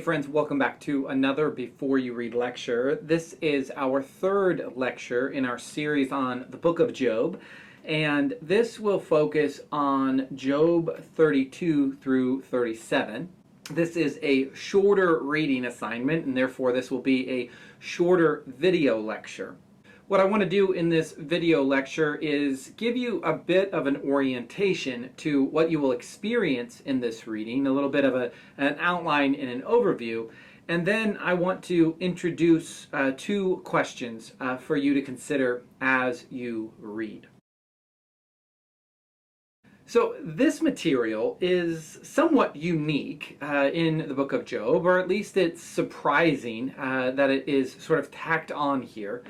friends, welcome back to another Before You Read lecture. This is our third lecture in our series on the book of Job, and this will focus on Job 32 through 37. This is a shorter reading assignment, and therefore this will be a shorter video lecture. What I want to do in this video lecture is give you a bit of an orientation to what you will experience in this reading, a little bit of an outline and an overview, and then I want to introduce two questions for you to consider as you read. So this material is somewhat unique in the book of Job, or at least it's surprising that it is sort of tacked on here.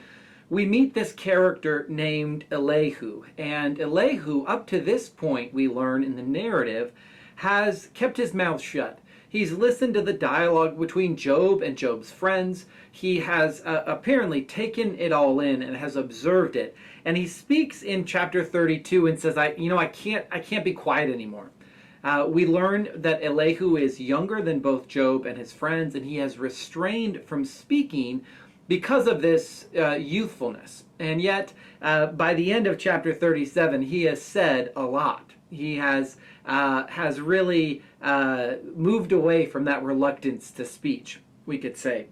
We meet this character named Elihu, and Elihu, up to this point, we learn in the narrative, has kept his mouth shut. He's listened to the dialogue between Job and Job's friends. He has apparently taken it all in and has observed it. And he speaks in chapter 32 and says, I can't be quiet anymore. We learn that Elihu is younger than both Job and his friends, and he has restrained from speaking because of this youthfulness. And yet, by the end of chapter 37, he has said a lot. He has really moved away from that reluctance to speech, we could say.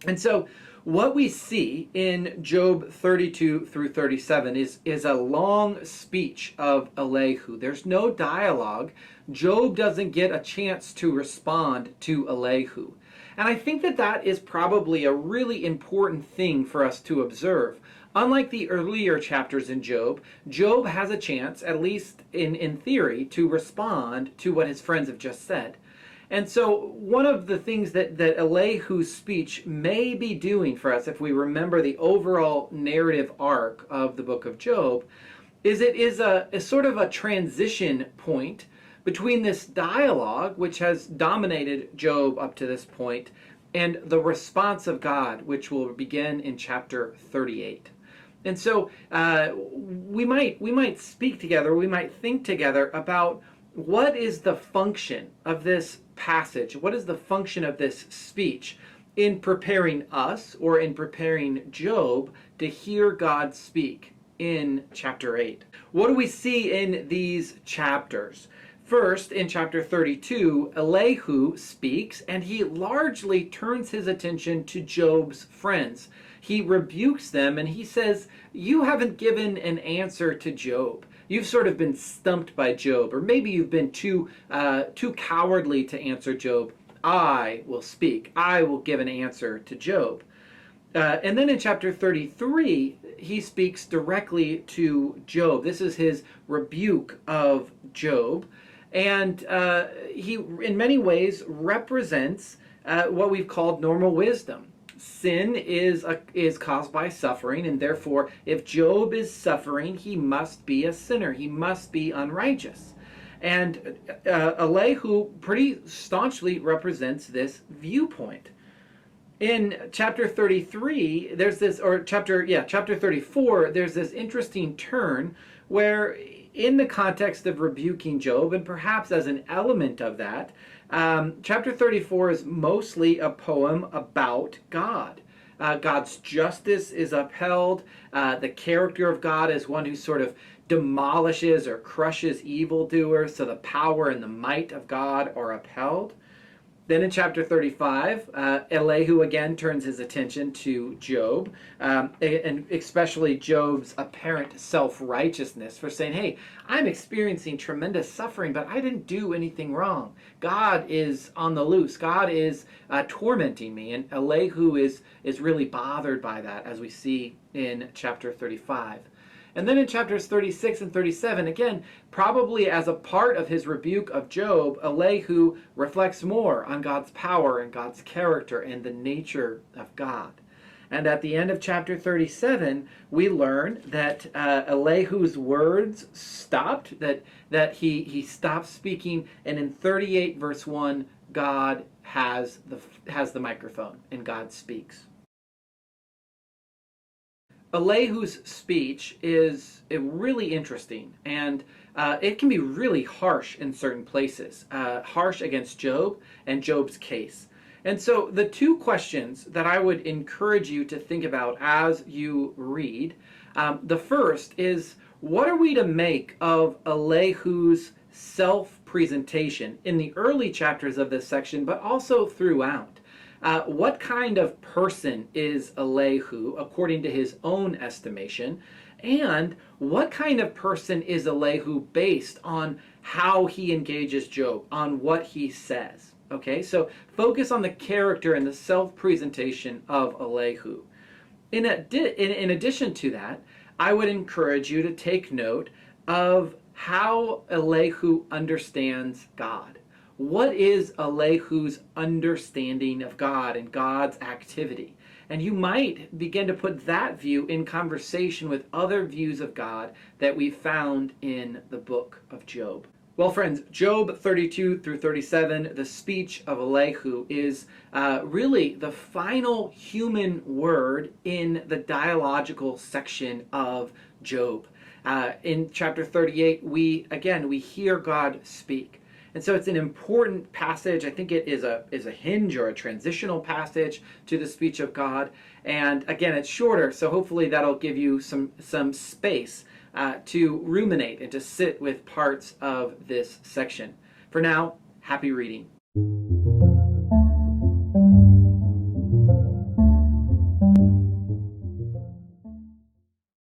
And so what we see in Job 32 through 37 is a long speech of Elihu. There's no dialogue. Job doesn't get a chance to respond to Elihu. And I think that is probably a really important thing for us to observe. Unlike the earlier chapters in Job, Job has a chance, at least in theory, to respond to what his friends have just said. And so one of the things that Elihu's speech may be doing for us, if we remember the overall narrative arc of the book of Job, is it is a sort of a transition point between this dialogue, which has dominated Job up to this point, and the response of God, which will begin in chapter 38. And so we might speak together, we might think together about what is the function of this passage, what is the function of this speech in preparing us, or in preparing Job to hear God speak in chapter 8. What do we see in these chapters? First, in chapter 32, Elihu speaks, and he largely turns his attention to Job's friends. He rebukes them, and he says, you haven't given an answer to Job. You've sort of been stumped by Job, or maybe you've been too cowardly to answer Job. I will speak. I will give an answer to Job. And then in chapter 33, he speaks directly to Job. This is his rebuke of Job. And he, in many ways, represents what we've called normal wisdom. Sin is caused by suffering, and therefore, if Job is suffering, he must be a sinner. He must be unrighteous. And Elihu pretty staunchly represents this viewpoint. In chapter 33, chapter 34, there's this interesting turn where, in the context of rebuking Job, and perhaps as an element of that, chapter 34 is mostly a poem about God. God's justice is upheld. The character of God is one who sort of demolishes or crushes evildoers, so the power and the might of God are upheld. Then in chapter 35, Elihu again turns his attention to Job, and especially Job's apparent self-righteousness, for saying, hey, I'm experiencing tremendous suffering, but I didn't do anything wrong. God is on the loose. God is tormenting me. And Elihu is really bothered by that, as we see in chapter 35. And then in chapters 36 and 37, again, probably as a part of his rebuke of Job, Elihu reflects more on God's power and God's character and the nature of God. And at the end of chapter 37, we learn that Elihu's words stopped, that he stopped speaking, and in 38 verse 1, God has the microphone, and God speaks. Elihu's speech is really interesting, and it can be really harsh in certain places, harsh against Job and Job's case. And so the two questions that I would encourage you to think about as you read, the first is, what are we to make of Elihu's self-presentation in the early chapters of this section, but also throughout? What kind of person is Elihu according to his own estimation? And what kind of person is Elihu based on how he engages Job, on what he says? Okay, so focus on the character and the self-presentation of Elihu. In addition to that, I would encourage you to take note of how Elihu understands God. What is Elihu's understanding of God and God's activity? And you might begin to put that view in conversation with other views of God that we found in the book of Job. Well, friends, Job 32 through 37, the speech of Elihu, is really the final human word in the dialogical section of Job. In chapter 38, we hear God speak. And so it's an important passage. I think it is a hinge or a transitional passage to the speech of God. And again, it's shorter, so hopefully that'll give you some space to ruminate and to sit with parts of this section. For now, happy reading.